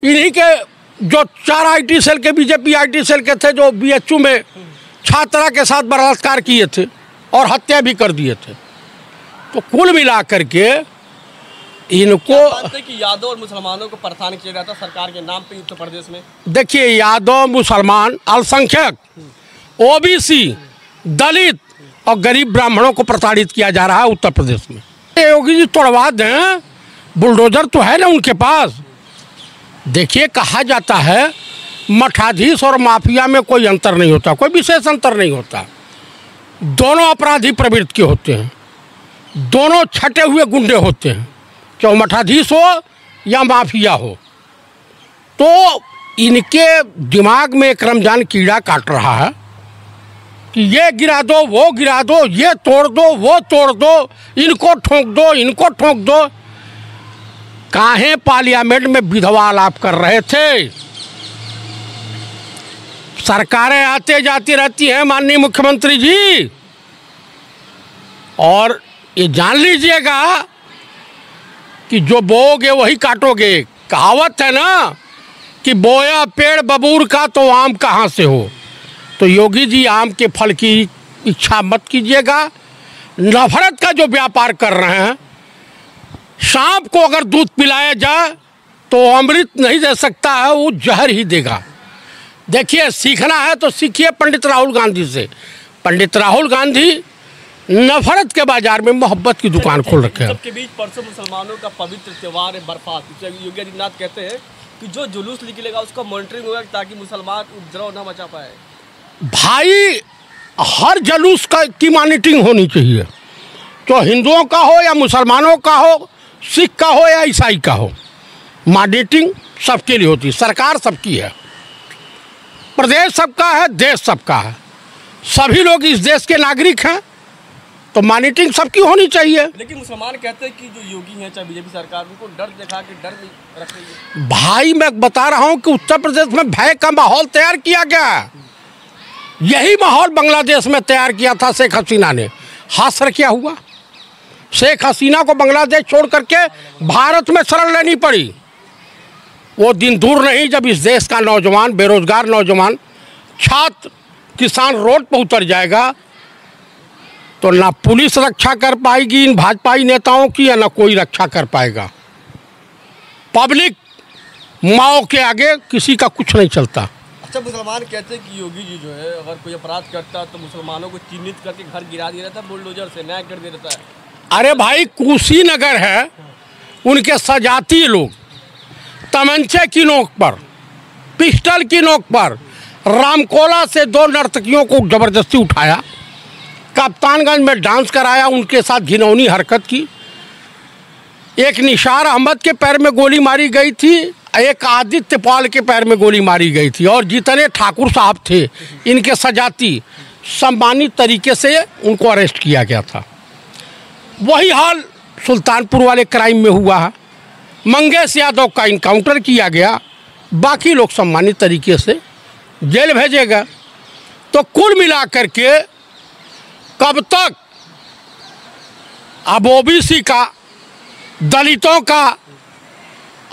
इन्हीं के जो 4 आईटी सेल के बीजेपी आईटी सेल के थे जो बीएचयू में छात्रा के साथ बलात्कार किए थे और हत्या भी कर दिए थे। तो कुल मिला करके इनको कि यादव और मुसलमानों को परेशान किया जाता सरकार के नाम पे उत्तर प्रदेश में। देखिए, यादव, मुसलमान, अल्पसंख्यक, ओबीसी, दलित और गरीब ब्राह्मणों को प्रताड़ित किया जा रहा है उत्तर प्रदेश में। योगी जी तोड़वा दें, बुलडोजर तो है ना उनके पास। देखिए, कहा जाता है मठाधीश और माफिया में कोई अंतर नहीं होता, कोई विशेष अंतर नहीं होता। दोनों अपराधी प्रवृत्ति के होते हैं, दोनों छटे हुए गुंडे होते हैं, चाहे मठाधीश हो या माफिया हो। तो इनके दिमाग में एक रमजान कीड़ा काट रहा है कि ये गिरा दो, वो गिरा दो, ये तोड़ दो, वो तोड़ दो, इनको ठोक दो, इनको ठोक दो। काहे पार्लियामेंट में विधवा आलाप कर रहे थे। सरकारें आते जाती रहती हैं माननीय मुख्यमंत्री जी, और ये जान लीजिएगा कि जो बोओगे वही काटोगे। कहावत है ना कि बोया पेड़ बबूर का तो आम कहाँ से हो। तो योगी जी आम के फल की इच्छा मत कीजिएगा। नफरत का जो व्यापार कर रहे हैं, सांप को अगर दूध पिलाया जाए तो अमृत नहीं दे सकता है, वो जहर ही देगा। देखिए, सीखना है तो सीखिए पंडित राहुल गांधी से। पंडित राहुल गांधी नफरत के बाजार में मोहब्बत की दुकान खोल रखे हैं। सबके बीच परसों मुसलमानों का पवित्र त्यौहार है बरसात। योगी आदित्यनाथ कहते हैं कि जो जुलूस निकलेगा उसका मॉनिटरिंग होगा ताकि मुसलमान उपद्रव न मचा पाए। भाई, हर जुलूस की मॉनिटरिंग होनी चाहिए, तो हिंदुओं का हो या मुसलमानों का हो, सिख का हो या ईसाई का हो। मॉनिटरिंग सबके लिए होती है। सरकार सबकी है, प्रदेश सबका है, देश सबका है, सभी लोग इस देश के नागरिक हैं, तो मॉनिटरिंग सबकी होनी चाहिए। लेकिन मुसलमान कहते हैं कि जो योगी हैं चाहे बीजेपी सरकार, उनको डर दिखा के डर नहीं रख रही है। भाई, मैं बता रहा हूं कि उत्तर प्रदेश में भय का माहौल तैयार किया गया। यही माहौल बांग्लादेश में तैयार किया था शेख हसीना ने। हासिल क्या हुआ? शेख हसीना को बांग्लादेश छोड़ करके भारत में शरण लेनी पड़ी। वो दिन दूर नहीं जब इस देश का नौजवान, बेरोजगार नौजवान, छात्र, किसान रोड पर उतर जाएगा, तो ना पुलिस रक्षा कर पाएगी इन भाजपाई नेताओं की, या ना कोई रक्षा कर पाएगा। पब्लिक माओ के आगे किसी का कुछ नहीं चलता। अच्छा, मुसलमान कहते हैं कि योगी जी जो है अगर कोई अपराध करता तो मुसलमानों को चिन्हित करके घर गिरा दिया जाता है, बुलडोजर से न्याय कर दिया जाता है। अरे भाई, कुशीनगर है, उनके सजाती लोग तमंचे की नोक पर, पिस्टल की नोक पर रामकोला से 2 नर्तकियों को जबरदस्ती उठाया, कप्तानगंज में डांस कराया, उनके साथ घिनौनी हरकत की। एक निशार अहमद के पैर में गोली मारी गई थी, एक आदित्य पाल के पैर में गोली मारी गई थी, और जितने ठाकुर साहब थे इनके सजाती, सम्मानित तरीके से उनको अरेस्ट किया गया था। वही हाल सुल्तानपुर वाले क्राइम में हुआ है। मंगेश यादव का इनकाउंटर किया गया, बाकी लोग सम्मानित तरीके से जेल भेजे गए। तो कुल मिलाकर के कब तक अब ओबीसी का, दलितों का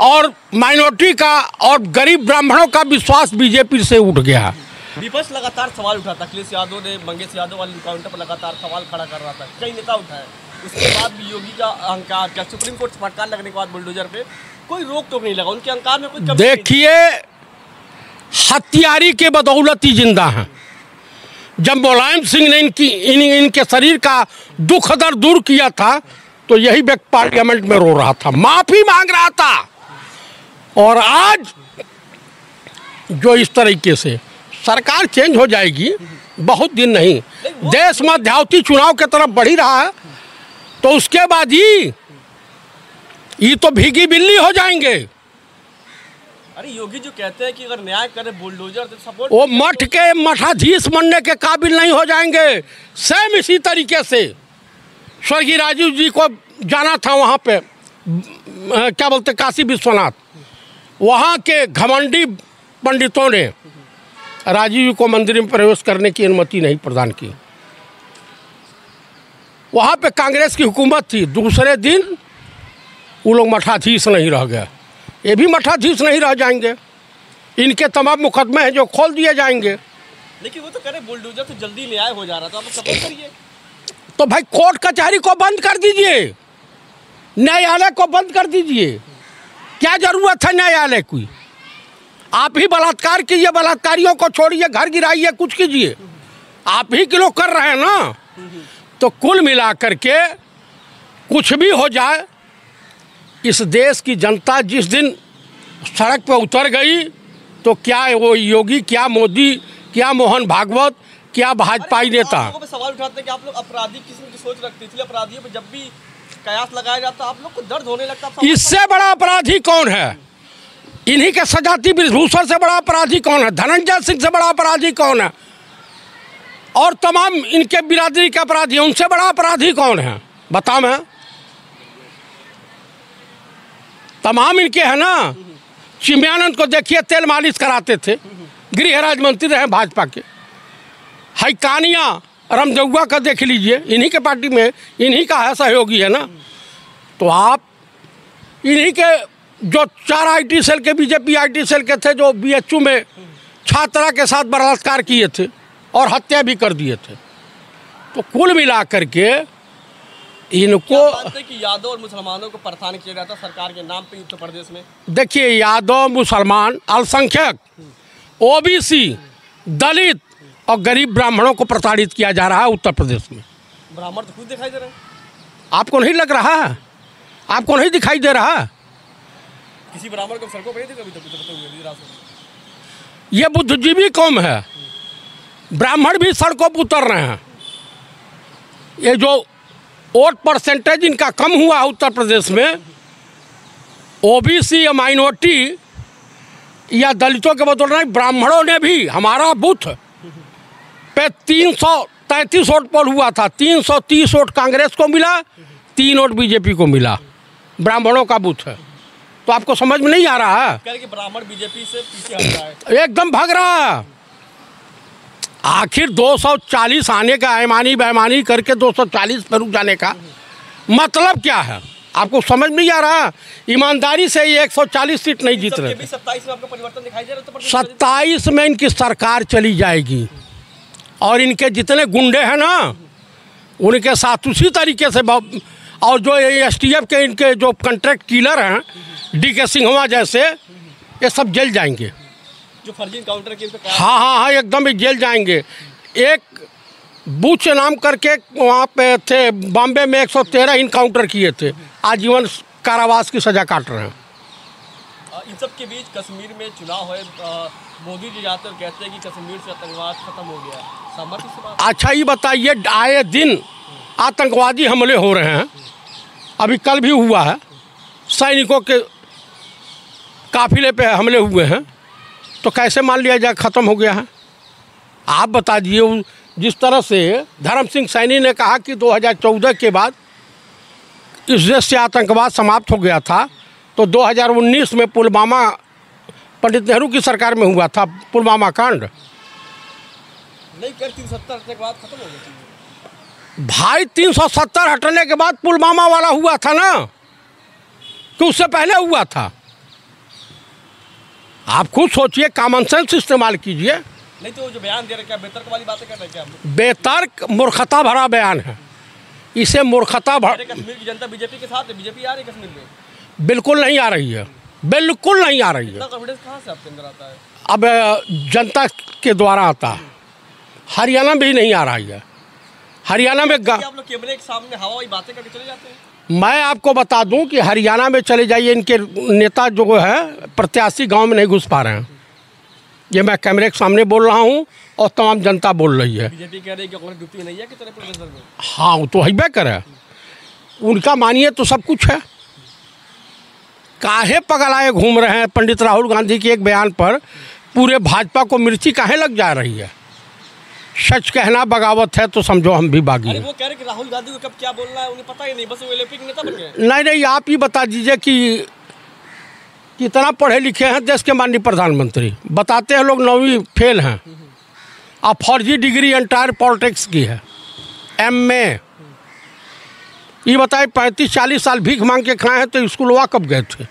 और माइनॉरिटी का और गरीब ब्राह्मणों का विश्वास बीजेपी से उठ गया। विपक्ष लगातार सवाल उठाता, अखिलेश यादव ने मंगेश यादव वाले इनकाउंटर पर लगातार सवाल खड़ा कर रहा था, कई नेता उठाए। उसके बाद भी योगी का अहंकार, क्या सुप्रीम कोर्ट फटकार लगने के बाद बुलडोजर पे कोई रोक टोक नहीं लगा, उनके अहंकार में कोई। देखिए, हत्यारी के बदौलत ही जिंदा हैं। जब मुलायम सिंह ने इनके शरीर का दुख दर्द दूर किया था, तो यही व्यक्ति पार्लियामेंट में रो रहा था, माफी मांग रहा था। और आज जो इस तरीके से सरकार चेंज हो जाएगी, बहुत दिन नहीं, देश मध्यावधि चुनाव की तरफ बढ़ ही रहा है, तो उसके बाद ही ये तो भीगी बिल्ली हो जाएंगे। अरे योगी जो कहते हैं कि अगर न्याय करे बुलडोजर तो सपोर्ट, वो मठ के मठाधीश बनने के काबिल नहीं हो जाएंगे। सेम इसी तरीके से स्वर्गीय राजीव जी को जाना था वहाँ पे, क्या बोलते, काशी विश्वनाथ, वहाँ के घमंडी पंडितों ने राजीव जी को मंदिर में प्रवेश करने की अनुमति नहीं प्रदान की। वहाँ पे कांग्रेस की हुकूमत थी, दूसरे दिन वो लोग मठाधीश नहीं रह गए। ये भी मठाधीश नहीं रह जाएंगे। इनके तमाम मुकदमे हैं जो खोल दिए जाएंगे। लेकिन वो तो कह रहे बुलडोजर से जल्दी न्याय हो जा रहा था, आप सपोर्ट करिए। तो भाई कोर्ट कचहरी को बंद कर दीजिए, न्यायालय को बंद कर दीजिए। क्या जरूरत है न्यायालय की? आप ही बलात्कार कीजिए, बलात्कारियों को छोड़िए, घर गिराइए, कुछ कीजिए। आप ही के लोग कर रहे हैं ना। तो कुल मिलाकर के कुछ भी हो जाए, इस देश की जनता जिस दिन सड़क पर उतर गई तो क्या वो योगी, क्या मोदी, क्या मोहन भागवत, क्या भाजपाई नेता। आप लोगों पे सवाल उठाते हैं कि आप लोग अपराधी किस्म की सोच रखते, इसलिए अपराधियों पे जब भी कयास लगाया जाता आप लोग को दर्द होने लगता। इससे बड़ा अपराधी कौन है? इन्हीं के सजाती ब्रिजभूषण से बड़ा अपराधी कौन है? धनंजय सिंह से बड़ा अपराधी कौन है? और तमाम इनके बिरादरी के अपराधी, उनसे बड़ा अपराधी कौन है? बता मैं। तमाम इनके हैं ना। चिमयानंद को देखिए, तेल मालिश कराते थे, गृह राज्य मंत्री रहे भाजपा के। हैकानिया रामदेवुआ का देख लीजिए, इन्हीं के पार्टी में, इन्हीं का है, सहयोगी है ना। तो आप इन्हीं के जो 4 IT सेल के, बीजेपी IT सेल के थे, जो BHU में छात्रा के साथ बलात्कार किए थे और हत्या भी कर दिए थे। तो कुल मिलाकर के इनको मानते कि यादव और मुसलमानों को परेशान किया जाता सरकार के नाम पे उत्तर प्रदेश में। देखिए, यादव, मुसलमान, अल्पसंख्यक, OBC, दलित और गरीब ब्राह्मणों को प्रताड़ित किया जा रहा है उत्तर प्रदेश में। ब्राह्मण तो खुद दिखाई दे रहे हैं। आपको नहीं लग रहा है? आपको नहीं दिखाई दे रहा? किसी ब्राह्मण को सड़कों पर नहीं देखा अभी तक। ये बुद्धिजीवी कौम है, ब्राह्मण भी सड़कों पर उतर रहे हैं। ये जो वोट परसेंटेज इनका कम हुआ है उत्तर प्रदेश में, OBC या माइनॉरिटी या दलितों के बदौलत नहीं, ब्राह्मणों ने भी हमारा बूथ पे 333 वोट पोल हुआ था। 330 वोट कांग्रेस को मिला, 3 वोट बीजेपी को मिला। ब्राह्मणों का बूथ है। तो आपको समझ में नहीं आ रहा है? कह रहे कि ब्राह्मण बीजेपी से पीछे हट रहा है। एकदम भाग रहा है। आखिर 240 आने का, ऐमानी बेईमानी करके 240 पर रुक जाने का मतलब क्या है? आपको समझ नहीं आ रहा? ईमानदारी से ये 140 सीट नहीं जीत रहे। 27 में आपको परिवर्तन दिखाई दे रहा है? 27 में इनकी सरकार चली जाएगी और इनके जितने गुंडे हैं ना, उनके साथ उसी तरीके से, और जो STF के इनके जो कॉन्ट्रैक्ट किलर हैं, DK सिंघवा जैसे, ये सब जेल जाएंगे। जो फर्जी इनकाउंटर के हाँ, एकदम ही जेल जाएंगे। एक बूच नाम करके वहाँ पे थे, बॉम्बे में 113 इनकाउंटर किए थे, आजीवन कारावास की सजा काट रहे हैं। इन सब के बीच कश्मीर में चुनाव है, मोदी जी जाते और कहते हैं कि कश्मीर से आतंकवाद खत्म हो गया। सहमति से बात? अच्छा, ये बताइए, आए दिन आतंकवादी हमले हो रहे हैं। अभी कल भी हुआ है, सैनिकों के काफिले पे हमले हुए हैं। तो कैसे मान लिया जाए ख़त्म हो गया है? आप बता दीजिए। जिस तरह से धर्म सिंह सैनी ने कहा कि 2014 के बाद इस देश से आतंकवाद समाप्त हो गया था, तो 2019 में पुलवामा, पंडित नेहरू की सरकार में हुआ था पुलवामा कांड। नहीं कर 370 आतंकवाद खत्म हो गया भाई। 370 हटने के बाद पुलवामा वाला हुआ था ना, कि उससे पहले हुआ था? आप खुद सोचिए, कॉमन सेंस इस्तेमाल कीजिए। नहीं तो जो बयान दे रहे क्या बेतर्क वाली बातें कर रहे हैं क्या? बेतर्क मूर्खता भरा बयान है। इसे मूर्खता भरा। कश्मीर की जनता बीजेपी के साथ है, बीजेपी आ रही है कश्मीर में? बिल्कुल नहीं आ रही है, बिल्कुल नहीं आ रही है। कॉन्फिडेंस कहाँ से आपके अंदर आता है? अब जनता के द्वारा आता है। हरियाणा में भी नहीं आ रही है। हरियाणा में आप लोग कैमरे के सामने हवाई बातें करके चले जाते हैं? मैं आपको बता दूं कि हरियाणा में चले जाइए, इनके नेता जो है प्रत्याशी गांव में नहीं घुस पा रहे हैं। ये मैं कैमरे के सामने बोल रहा हूं और तमाम जनता बोल रही है। बीजेपी कह रही है कि कांग्रेस डूबती नहीं है कि तरह प्रदेश में? हाँ, वो तो हैबे करे। उनका मानिए तो सब कुछ है। काहे पगलाए घूम रहे हैं? पंडित राहुल गांधी के एक बयान पर पूरे भाजपा को मिर्ची काहे लग जा रही है? सच कहना बगावत है तो समझो हम भी बागी हैं। वो कह रहे कि राहुल गांधी को कब क्या बोलना है उन्हें पता ही नहीं, बस वो एलएलपी के नेता बन गए। नहीं, आप ही बता दीजिए कि कितना पढ़े लिखे हैं देश के माननीय प्रधानमंत्री? बताते हैं लोग 9वीं फेल हैं। अब फर्जी डिग्री एंटायर पॉलिटिक्स की है, MA। ये बताए 35-40 साल भीख मांग के खाए हैं तो स्कूलवा कब गए थे?